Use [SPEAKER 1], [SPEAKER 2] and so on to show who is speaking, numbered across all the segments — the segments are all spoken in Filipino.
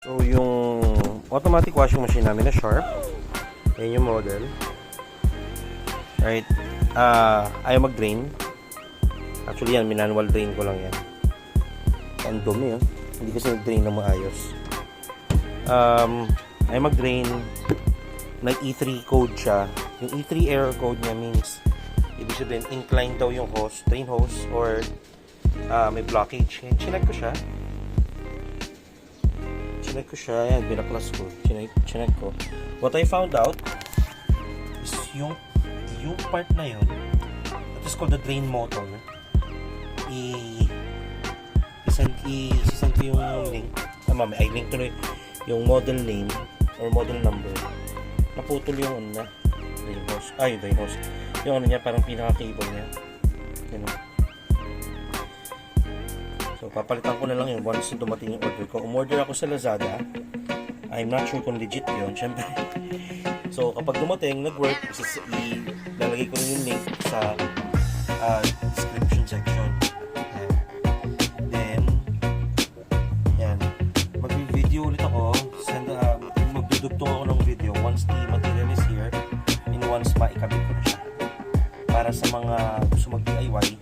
[SPEAKER 1] So, yung automatic washing machine namin na Sharp. Ayan yung model. Right. Ayaw mag-drain. Actually yan, manual drain ko lang yan. Ang dumi yun. Hindi kasi nag-drain na maayos. Ayaw mag-drain. May E3 code siya. Yung E3 error code niya means ibig sabihin, inclined daw yung hose, drain hose, or may blockage. Chinek ko siya. Yan, binaklas ko. Chinek ko. What I found out is yung part na yun, that is called the drain motor. Isend ko yung link. May link to yung model name or model number. Naputol yung drain hose. Drain hose. Yung niya, parang pinaka-cable niya. Yan o. So, papalitan ko na lang yun once dumating yung order ko. Umorder ako sa Lazada. I'm not sure kung legit yun, syempre. So, kapag dumating, nag-work, ilalagay ko yung link sa description section. Then, yan. Mag-video ulit ako. Magdudugtong ako ng video once the material is here and once maikabit ko na siya. Para sa mga gusto mag-DIY,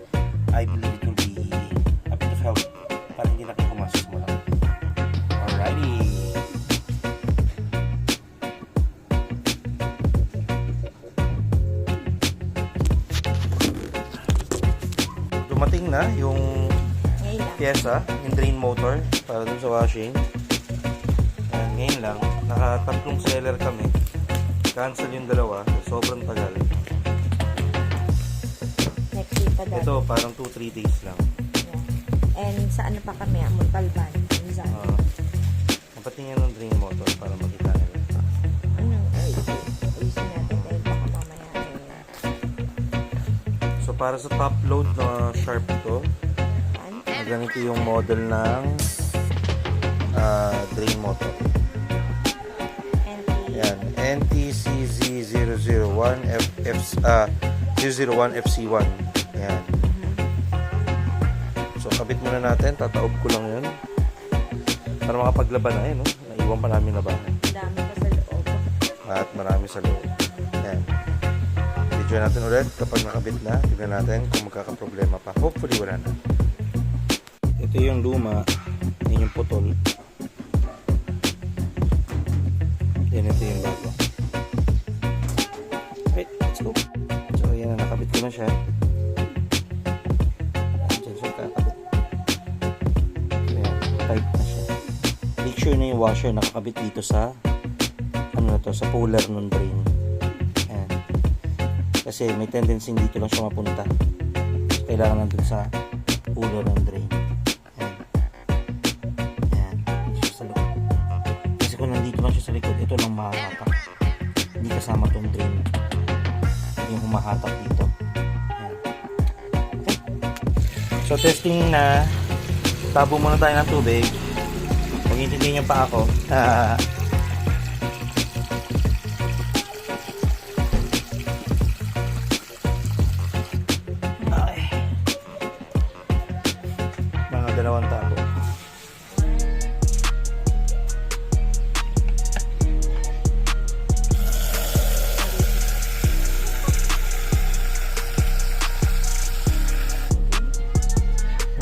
[SPEAKER 1] I believe it will be a bit of help para hindi na kayo pumasok mo lang. Alrighty! Dumating na yung pyesa, yung drain motor para dun sa washing. And ngayon lang, nakatatlong seller kami. Cancel yung dalawa, so sobrang tagal.
[SPEAKER 2] Next week pa dati.
[SPEAKER 1] Ito, parang 2-3 days lang.
[SPEAKER 2] Yeah. And saan na pa kami? Montalban.
[SPEAKER 1] Patingin ng drain motor para makita nila.
[SPEAKER 2] Ayusin natin dahil baka mamaya
[SPEAKER 1] So, para sa top load na Sharp to, ganito yung model ng drain motor. Yan, NTCZ001FC1. Yan. So, kabit muna natin. Tataob ko lang yun. Para makapaglaban na no? Naiwan pa namin na bahay.
[SPEAKER 2] Dami pa sa loob.
[SPEAKER 1] At marami sa loob. Yan. Video natin ulit kapag nakabit na. Tignan natin kung magkakaproblema pa. Hopefully wala na. Ito yung luma. Yan yung putol. Yan ito yung bago. Right, let's go. So yan na, nakabit ko na siya. Diyan siya kakabit. Ayan, tight na siya. Make sure na yung washer nakakabit dito sa sa puller ng drain. Ayan. Kasi may tendency dito lang siya mapunta. Kailangan nandun sa puller ng drain. Kung nandito lang siya sa likod, ito lang mahahatak. Hindi kasama tong drain. Yung humahatak dito. Ayan. Okay. So, testing na. Tabo muna tayo ng tubig. Huwag intindihin niyo pa ako. Okay. Mga 2 tabo.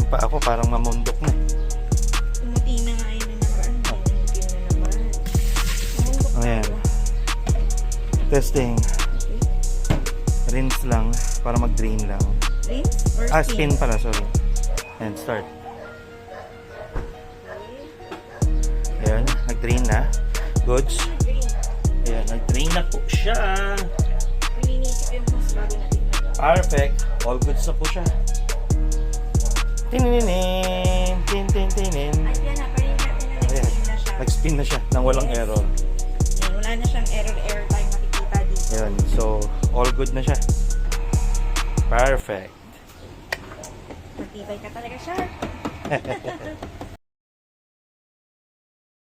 [SPEAKER 1] Pa ako parang mamundok na.
[SPEAKER 2] Umuti na nga yun naman. Umuti na naman. Mamundok
[SPEAKER 1] Ayan. Testing.
[SPEAKER 2] Okay.
[SPEAKER 1] Rinse lang para mag-drain lang.
[SPEAKER 2] Rinse or
[SPEAKER 1] Spin pala, sorry. And start. Ayan, nag-drain na. Goods. Ayan, nag-drain na po siya.
[SPEAKER 2] Pininisip yung mas bago natin.
[SPEAKER 1] Perfect. All goods na po siya. Tininin. Tin-tin-tinin.
[SPEAKER 2] Ayan na, parang
[SPEAKER 1] Ayan,
[SPEAKER 2] nag-spin na siya.
[SPEAKER 1] nag-spin na siya nang walang error.
[SPEAKER 2] Ayan, wala na siyang error tayong makikita dito.
[SPEAKER 1] Ayan, so all good na siya. Perfect.
[SPEAKER 2] Matibay ka talaga, Sharp.